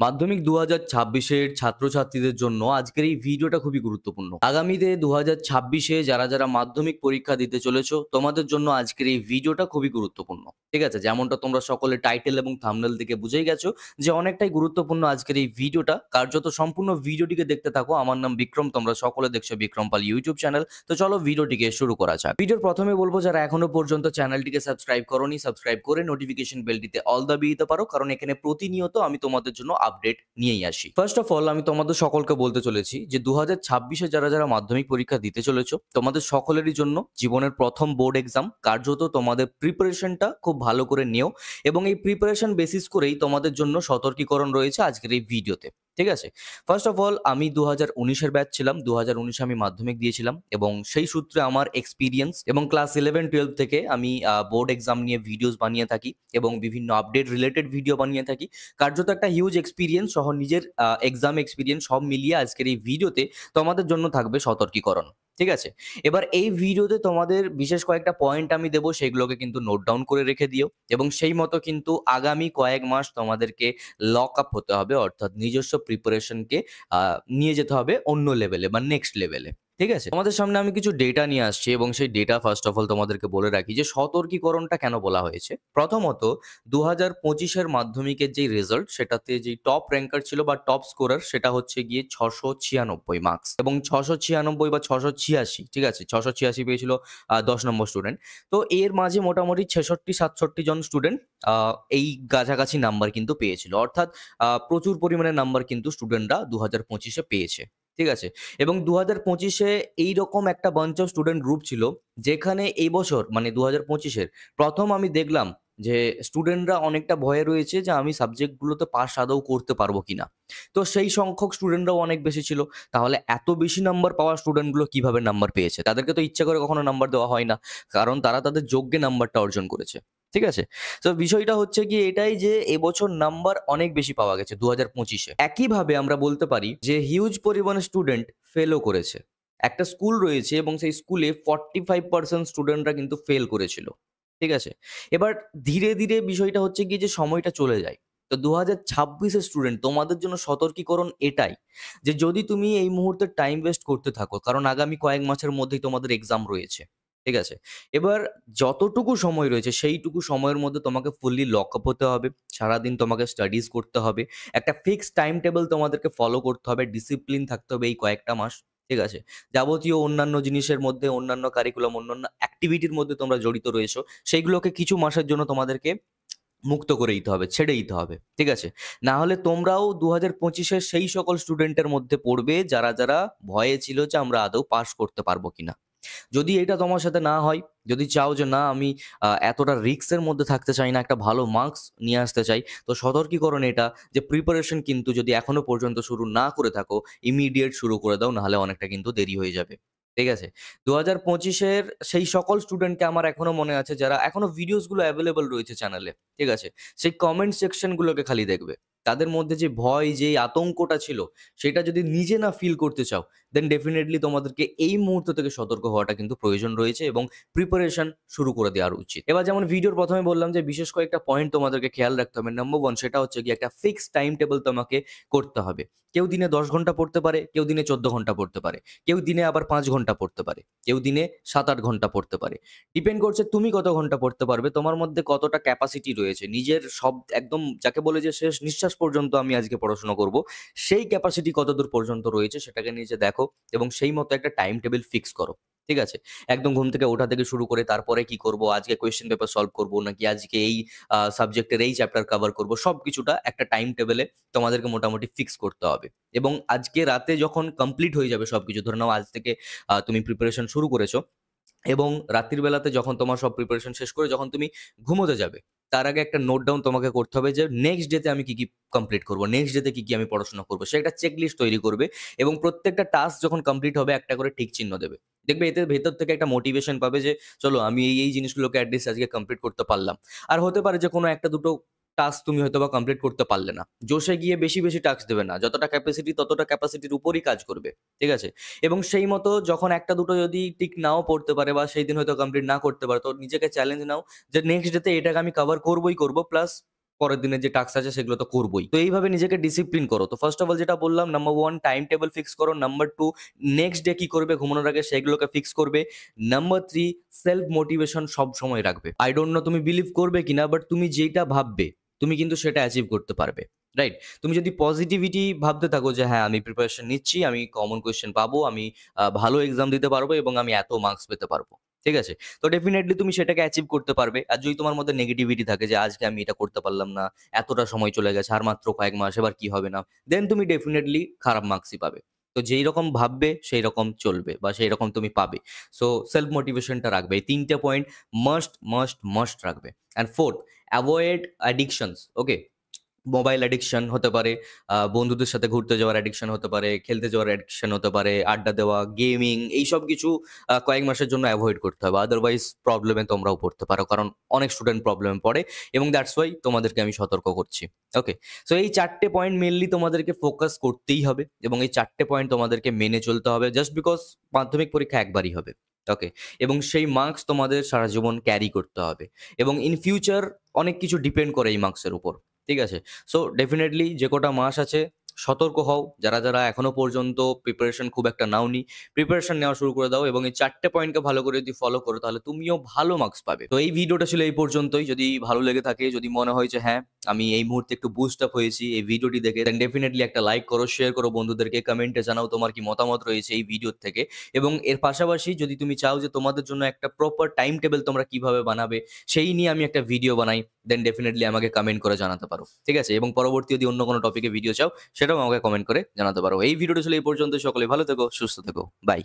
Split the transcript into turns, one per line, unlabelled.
মাধ্যমিক ২০২৬-এর ছাত্রছাত্রীদের জন্য আজকের এই ভিডিওটা খুবই গুরুত্বপূর্ণ। আগামীতে ২০২৬-এ যারা মাধ্যমিক পরীক্ষা দিতে চলেছো, তোমাদের জন্য আজকের এই ভিডিওটা খুবই গুরুত্বপূর্ণ। ঠিক আছে? যেমনটা তোমরা সকলে টাইটেল এবং থাম্বনেল দেখে বুঝেই গেছো যে অনেকটাই গুরুত্বপূর্ণ আজকের এই ভিডিওটা। কার্যত সম্পূর্ণ ভিডিওটিকে দেখতে থাকো। আমার নাম বিক্রম, তোমরা সকলে দেখছো বিক্রম পাল ইউটিউব চ্যানেল। তো চলো ভিডিওটিকে শুরু করা যাক। ভিডিওর প্রথমে বলবো যারা এখনো পর্যন্ত চ্যানেলটিকে সাবস্ক্রাইব করোনি, সাবস্ক্রাইব করে নোটিফিকেশন বেলটিতে অল দাবিয়ে দিতে পারো, কারণ এখানে প্রতিনিয়ত আমি তোমাদের জন্য আপডেট নিয়েই আসি। ফার্স্ট অফ অল আমি তোমাদের সকলকে বলতে চলেছি যে ২০২৬-এ যারা মাধ্যমিক পরীক্ষা দিতে চলেছো, তোমাদের সকলেরই জন্য জীবনের প্রথম বোর্ড এক্সাম। কার্যত তোমাদের প্রিপারেশনটা খুব ভালো করে নিও এবং এই প্রিপারেশন বেসিস করেই তোমাদের জন্য সতর্কীকরণ রয়েছে আজকের এই ভিডিওতে। ঠিক আছে? ফার্স্ট অফ অল আমি ২০১৯-এর ব্যাচ ছিলাম। ২০১৯-এ আমি মাধ্যমিক দিয়েছিলাম এবং সেই সূত্রে আমার এক্সপেরিয়েন্স এবং ক্লাস 11-12 থেকে আমি বোর্ড এক্সাম নিয়ে ভিডিওস বানিয়ে থাকি এবং বিভিন্ন আপডেট রিলেটেড ভিডিও বানিয়ে থাকি। কার্যত একটা হিউজ এক্সপেরিয়েন্স সহ নিজের এক্সাম এক্সপেরিয়েন্স সব মিলিয়ে আজকের এই ভিডিওতে তোমাদের জন্য থাকবে সতর্কীকরণ। ঠিক আছে? এবার এই ভিডিওতে তোমাদের বিশেষ কয়েকটা পয়েন্ট আমি দেবো, সেগুলোকে কিন্তু নোট ডাউন করে রেখে দিও এবং সেই মতো কিন্তু আগামী কয়েক মাস তোমাদেরকে লক আপ হতে হবে, অর্থাৎ নিজস্ব প্রিপারেশনকে নিয়ে যেতে হবে অন্য লেভেলে বা নেক্সট লেভেলে। ঠিক আছে? তোমাদের সামনে আমি কিছু ডেটা নিয়ে আসছি এবং সেই ডেটা ফার্স্ট অফ অল তোমাদেরকে বলে রাখি যে সতর্কীকরণটা কেন বলা হয়েছে। প্রথমত ২০২৫-এর মাধ্যমিকের যেই রেজাল্ট, সেটাতে যেই টপ র্যাঙ্কার ছিল বা টপ স্কোরার, সেটা হচ্ছে গিয়ে ৬৯৬ মার্কস এবং ৬৯৬ বা ৬৮৬, ঠিক আছে? ৬৮৬ পেয়েছিল ১০ নম্বর স্টুডেন্ট। তো এর মাঝে মোটামুটি ৬৬-৬৭ জন স্টুডেন্ট এই কাছাকাছি নাম্বার কিন্তু পেয়েছিল। অর্থাৎ প্রচুর পরিমাণে নাম্বার কিন্তু স্টুডেন্টরা ২০২৫-এ পেয়েছে। ঠিক আছে? এবং ২০২৫-এ এইরকম একটা বাঞ্চ অফ স্টুডেন্ট গ্রুপ ছিল, যেখানে এই বছর মানে ২০২৫-এর প্রথম আমি দেখলাম যে স্টুডেন্টরা অনেকটা ভয়ে রয়েছে যে আমি সাবজেক্টগুলোতে পাস আদৌ করতে পারবো কিনা। তো সেই সংখ্যক স্টুডেন্টরাও অনেক বেশি ছিল। তাহলে এত বেশি নাম্বার পাওয়া স্টুডেন্টগুলো কিভাবে নাম্বার পেয়েছে? তাদেরকে তো ইচ্ছা করে কখনো নাম্বার দেওয়া হয় না। কারণ তারা তাদের যোগ্যে নাম্বারটা অর্জন করেছে। ঠিক আছে? তো বিষয়টা হচ্ছে গিয়ে এটাই যে এবছর নাম্বার অনেক বেশি পাওয়া গেছে ২০২৫-এ। একইভাবে আমরা বলতে পারি যে হিউজ পরিমাণে স্টুডেন্ট ফেলও করেছে। একটা স্কুল রয়েছে এবং সেই স্কুলে 45% স্টুডেন্টরা কিন্তু ফেল করেছিল। ঠিক আছে? এবার ধীরে, ধীরে বিষয়টা হচ্ছে গিয়ে যে সময়টা চলে যায়। তো ২০২৬-এর স্টুডেন্ট তোমাদের জন্য সতর্কীকরণ এটাই যে যদি তুমি এই মুহূর্তে টাইম ওয়েস্ট করতে থাকো, কারণ আগামী কয়েক মাসের মধ্যেই তোমাদের এক্সাম রয়েছে। ঠিক আছে? এবার যতটুকু সময় রয়েছে সেইটুকু সময়ের মধ্যে তোমাকে ফুললি লক আপ হতে হবে। সারাদিন তোমাকে স্টাডিজ করতে হবে। একটা ফিক্সড টাইম টেবল তোমাদেরকে ফলো করতে হবে। ডিসিপ্লিন থাকতে হবে এই কয়েকটা মাস। ঠিক আছে? যাবতীয় অন্যান্য জিনিসের মধ্যে, অন্যান্য কারিকুলাম, অন্যান্য অ্যাক্টিভিটির মধ্যে তোমরা জড়িত রয়েছো, সেইগুলোকে কিছু মাসের জন্য তোমাদেরকে মুক্ত করে দিতে হবে, ছেড়ে দিতে হবে। ঠিক আছে? না হলে তোমরাও ২০২৫-এর সেই সকল স্টুডেন্টের মধ্যে পড়বে যারা ভয়ে ছিল যে আমরা আদৌ পাস করতে পারবো কিনা। যদি এটা তোমার সাথে না হয়, যদি চাও যে না আমি এতটা রিস্কের মধ্যে থাকতে চাই না, একটা ভালো মার্কস নিয়ে আসতে চাই, তো সতর্কীকরণ এটা যে প্রিপারেশন কিন্তু যদি এখনো পর্যন্ত শুরু না করে থাকো, ইমিডিয়েট শুরু করে দাও, নাহলে অনেকটা কিন্তু দেরি হয়ে যাবে। ঠিক আছে? ২০২৫-এর সেই সকল স্টুডেন্টকে আমার এখনো মনে আছে যারা এখনো ভিডিওস গুলো এভেইলেবল রয়েছে চ্যানেলে। ঠিক আছে? সেই কমেন্ট সেকশন গুলোকে খালি দেখবে। তাদের মধ্যে যে ভয়, যে আতঙ্কটা ছিল, সেটা যদি নিজে না ফিল করতে চাও, দেন ডেফিনিটলি তোমাদেরকে এই মুহূর্ত থেকে সতর্ক হওয়াটা কিন্তু প্রয়োজন রয়েছে এবং প্রিপারেশন শুরু করে দেওয়া উচিত। এবার যেমন ভিডিওর প্রথমে বললাম যে বিশেষ কয়েকটা পয়েন্ট তোমাদেরকে খেয়াল রাখতে হবে। নাম্বার 1 সেটা হচ্ছে গিয়ে একটা ফিক্সড টাইম টেবল তোমাকে করতে হবে। কেউ দিনে ১০ ঘন্টা পড়তে পারে, কেউ দিনে ১৪ ঘন্টা পড়তে পারে, কেউ দিনে আবার ৫ ঘন্টা পড়তে পারে, কেউ দিনে ৭-৮ ঘন্টা পড়তে পারে। ডিপেন্ড করছে তুমি কত ঘন্টা পড়তে পারবে, তোমার মধ্যে কতটা ক্যাপাসিটি রয়েছে। নিজের সব একদম যাকে বলে যে শেষ নিঃশ্বাস পর্যন্ত আমি আজকে পড়াশোনা করব, সেই ক্যাপাসিটি কতদূর পর্যন্ত রয়েছে সেটাকে নিজে দেখো এবং সেই মতো একটা টাইম টেবিল ফিক্স করো। ঠিক আছে? একদম ঘুম থেকে ওঠা থেকে শুরু করে তারপরে কি করব, আজকে কোয়েশ্চেন পেপার সলভ করব নাকি আজকে এই সাবজেক্টের এই চ্যাপ্টার কভার করব, সবকিছুটা একটা টাইম টেবলে তোমাদেরকে মোটামুটি ফিক্স করতে হবে। এবং আজকে রাতে যখন কমপ্লিট হয়ে যাবে সবকিছু, ধরে নাও আজ থেকে তুমি প্রিপারেশন শুরু করেছো এবং রাত্রির বেলাতে যখন তোমার সব প্রিপারেশন শেষ করে যখন তুমি ঘুমোতে যাবে, তার আগে একটা নোট ডাউন তোমাকে করতে হবে যে নেক্সট ডেতে আমি কি কমপ্লিট করব, নেক্সট ডেতে কি আমি পড়াশোনা করব, সে একটা চেক লিস্ট তৈরি করবে এবং প্রত্যেকটা টাস্ক যখন কমপ্লিট হবে একটা করে টিক চিহ্ন দেবে। দেখবে এতে ভেতর থেকে একটা মোটিভেশন পাবে যে চলো আমি এই জিনিসগুলোকে অ্যাটলিস্ট আজকে কমপ্লিট করতে পারলাম। আর হতে পারে যে কোনো একটা দুটো টাস্ক তুমি হয়তোবা কমপ্লিট করতে পারলে না, জোশে গিয়ে বেশি টাস্ক দেবে না, যতটা ক্যাপাসিটি ততটা ক্যাপাসিটির উপরই কাজ করবে। ঠিক আছে? এবং সেই মতো যখন একটা দুটো যদি টিক নাও পড়তে পারে বা সেই দিন হয়তো কমপ্লিট না করতে পারে, তো নিজেকে চ্যালেঞ্জ নাও যে নেক্সট ডেতে এটাকে আমি কভার করবই করব, প্লাস পরের দিনের যে টাস্ক আছে সেগুলো তো করবোই। তো এইভাবে নিজেকে ডিসিপ্লিন করো। তো ফার্স্ট অফ অল যেটা বললাম, নাম্বার 1 টাইম টেবল ফিক্স করো। নাম্বার 2 নেক্সট ডে কি করবে ঘুমানোর আগে সেগুলোকে ফিক্স করবে। নাম্বার 3 সেলফ মোটিভেশন সবসময় রাখবে। আই ডোন্ট নো তুমি বিলিভ করবে কিনা, বাট তুমি যেইটা ভাববে তুমি কিন্তু সেটা অ্যাচিভ করতে পারবে। রাইট? তুমি যদি পজিটিভিটি ভাবতে থাকো যে হ্যাঁ, আমি প্রিপারেশন নিচ্ছি, আমি কমন কোয়েশ্চেন পাবো, আমি ভালো এক্সাম দিতে পারবো এবং আমি এত মার্কস পেতে পারবো। ঠিক আছে? তো ডেফিনিটলি তুমি সেটাকে অ্যাচিভ করতে পারবে। আর যদি তোমার মধ্যে নেগেটিভিটি থাকে যে আজকে আমি এটা করতে পারলাম না, এতটা সময় চলে গেছে, আর মাত্র কয়েক মাস, এবার কি হবে না? দেন তুমি ডেফিনিটলি খারাপ মার্কসই পাবে। তো যেই রকম ভাববে সেই রকম চলবে বা সেই রকম তুমি পাবে। সো সেলফ মোটিভেশনটা রাখবে। এই ৩ টে পয়েন্ট মাস্ট রাখবে। And 4th avoid অ্যাডিকশনস। Okay? Mobile addiction হতে পারে, বন্ধুদের সাথে ঘুরতে যাওয়ার অ্যাডিকশন হতে পারে, খেলতে যাওয়ার অ্যাডিকশন হতে পারে, আড্ডা দেওয়া, গেমিং এইসব কিছু কয়েক মাসের জন্য এভয়েড করতে হবে। আদারওয়াইজ প্রবলেমে তোমরাও পড়তে পারো। কারণ অনেক স্টুডেন্ট প্রবলেমে পড়ে এবং দ্যাটস ওয়াই তোমাদেরকে আমি সতর্ক করছি। ওকে? সো এই ৪ টে পয়েন্ট মেইনলি তোমাদেরকে ফোকাস করতেই হবে এবং এই ৪ টে পয়েন্ট তোমাদেরকে মেনে চলতে হবে জাস্ট বিকজ মাধ্যমিক পরীক্ষা একবারই হবে। ওকে? এবং সেই মার্কস তোমাদের সারা জীবন ক্যারি করতে হবে এবং ইন ফিউচার অনেক কিছু ডিপেন্ড করে এই মার্কসের উপর। ঠিক আছে? সো ডেফিনিটলি যে কটা মাস আছে সতর্ক হও। যারা এখনো পর্যন্ত প্রিপারেশন খুব একটা নাওনি, প্রিপারেশন নেওয়া শুরু করে দাও এবং এই ৪ টে পয়েন্টকে ভালো করে যদি ফলো করো তাহলে তুমিও ভালো মার্কস পাবে। তো এই ভিডিওটা ছিল এই পর্যন্তই। যদি ভালো লেগে থাকে, যদি মনে হয় যে হ্যাঁ, আমি এই মুহূর্তে একটু বুস্ট আপ হয়েছি এই ভিডিওটি দেখে, দেন ডেফিনিটলি একটা লাইক করো, শেয়ার করো বন্ধুদেরকে, কমেন্টে জানাও তোমার কি মতামত রয়েছে এই ভিডিওর থেকে। এবং এর পাশাপাশি যদি তুমি চাও যে তোমাদের জন্য একটা প্রপার টাইম টেবল তোমরা কিভাবে বানাবে সেই নিয়ে আমি একটা ভিডিও বানাই, দেন ডেফিনিটলি আমাকে কমেন্ট করে জানাতে পারো। ঠিক আছে? এবং পরবর্তী যদি অন্য কোনো টপিকে ভিডিও চাও সেটাও আমাকে কমেন্ট করে জানাতে পারো। এই ভিডিওটা ছিল এই পর্যন্ত। সকলে ভালো থেকো, সুস্থ থেকো। বাই।